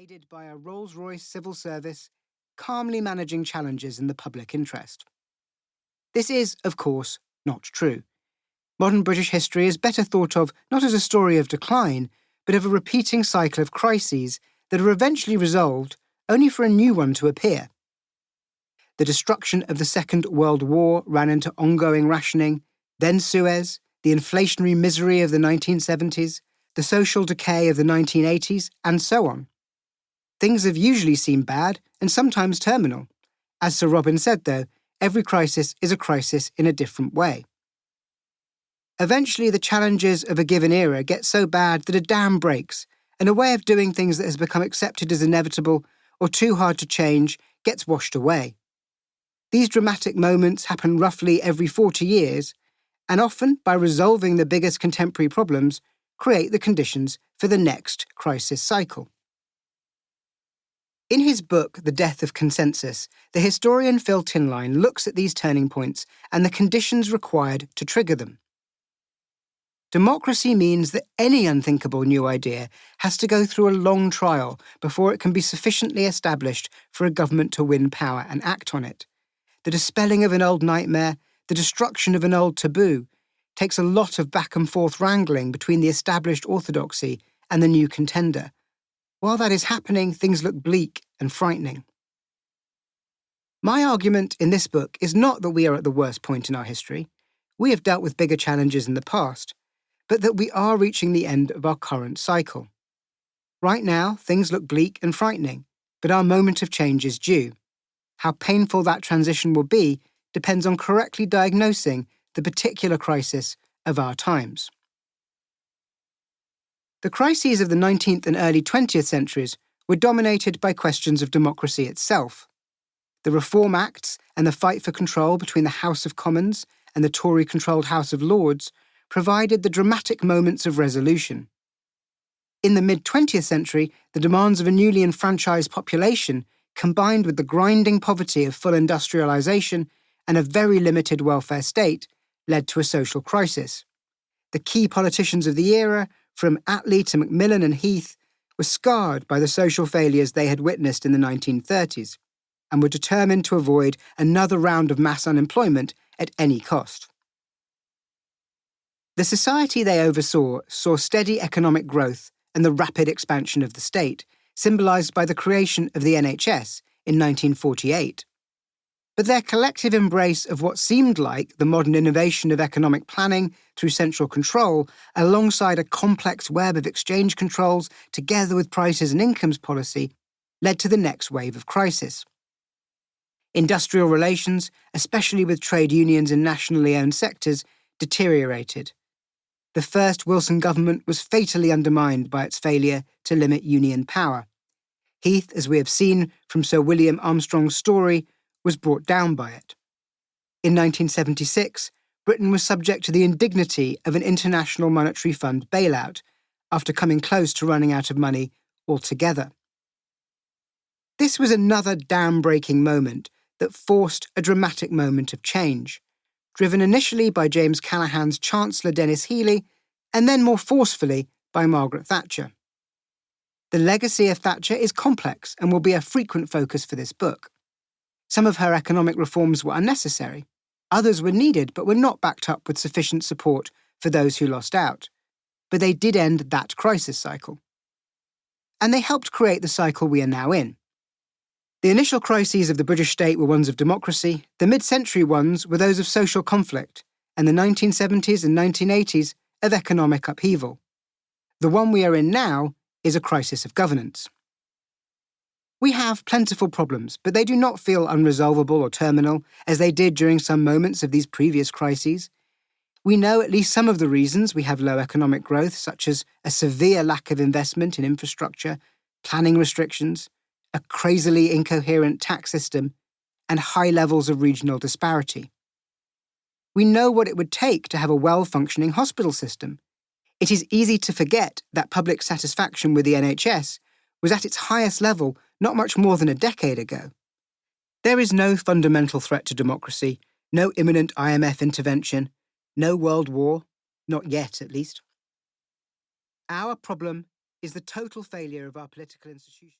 aided by a Rolls-Royce civil service, calmly managing challenges in the public interest. This is, of course, not true. Modern British history is better thought of not as a story of decline, but of a repeating cycle of crises that are eventually resolved only for a new one to appear. The destruction of the Second World War ran into ongoing rationing, then Suez, the inflationary misery of the 1970s, the social decay of the 1980s, and so on. Things have usually seemed bad and sometimes terminal. As Sir Robin said, though, every crisis is a crisis in a different way. Eventually, the challenges of a given era get so bad that a dam breaks, and a way of doing things that has become accepted as inevitable or too hard to change gets washed away. These dramatic moments happen roughly every 40 years, and often, by resolving the biggest contemporary problems, create the conditions for the next crisis cycle. In his book, The Death of Consensus, the historian Phil Tinline looks at these turning points and the conditions required to trigger them. Democracy means that any unthinkable new idea has to go through a long trial before it can be sufficiently established for a government to win power and act on it. The dispelling of an old nightmare, the destruction of an old taboo, takes a lot of back and forth wrangling between the established orthodoxy and the new contender. While that is happening, things look bleak and frightening. My argument in this book is not that we are at the worst point in our history. We have dealt with bigger challenges in the past, but that we are reaching the end of our current cycle. Right now, things look bleak and frightening, but our moment of change is due. How painful that transition will be depends on correctly diagnosing the particular crisis of our times. The crises of the 19th and early 20th centuries were dominated by questions of democracy itself. The Reform Acts and the fight for control between the House of Commons and the Tory-controlled House of Lords provided the dramatic moments of resolution. In the mid-20th century, the demands of a newly enfranchised population, combined with the grinding poverty of full industrialization and a very limited welfare state, led to a social crisis. The key politicians of the era, from Attlee to Macmillan and Heath, were scarred by the social failures they had witnessed in the 1930s, and were determined to avoid another round of mass unemployment at any cost. The society they oversaw saw steady economic growth and the rapid expansion of the state, symbolised by the creation of the NHS in 1948. But their collective embrace of what seemed like the modern innovation of economic planning through central control, alongside a complex web of exchange controls together with prices and incomes policy, led to the next wave of crisis. Industrial relations, especially with trade unions in nationally owned sectors, deteriorated. The first Wilson government was fatally undermined by its failure to limit union power. Heath, as we have seen from Sir William Armstrong's story, was brought down by it. In 1976, Britain was subject to the indignity of an International Monetary Fund bailout, after coming close to running out of money altogether. This was another dam-breaking moment that forced a dramatic moment of change, driven initially by James Callaghan's Chancellor Denis Healey, and then more forcefully by Margaret Thatcher. The legacy of Thatcher is complex and will be a frequent focus for this book. Some of her economic reforms were unnecessary. Others were needed but were not backed up with sufficient support for those who lost out. But they did end that crisis cycle. And they helped create the cycle we are now in. The initial crises of the British state were ones of democracy, the mid-century ones were those of social conflict, and the 1970s and 1980s of economic upheaval. The one we are in now is a crisis of governance. We have plentiful problems, but they do not feel unresolvable or terminal, as they did during some moments of these previous crises. We know at least some of the reasons we have low economic growth, such as a severe lack of investment in infrastructure, planning restrictions, a crazily incoherent tax system, and high levels of regional disparity. We know what it would take to have a well-functioning hospital system. It is easy to forget that public satisfaction with the NHS was at its highest level not much more than a decade ago. There is no fundamental threat to democracy, no imminent IMF intervention, no world war, not yet at least. Our problem is the total failure of our political institutions.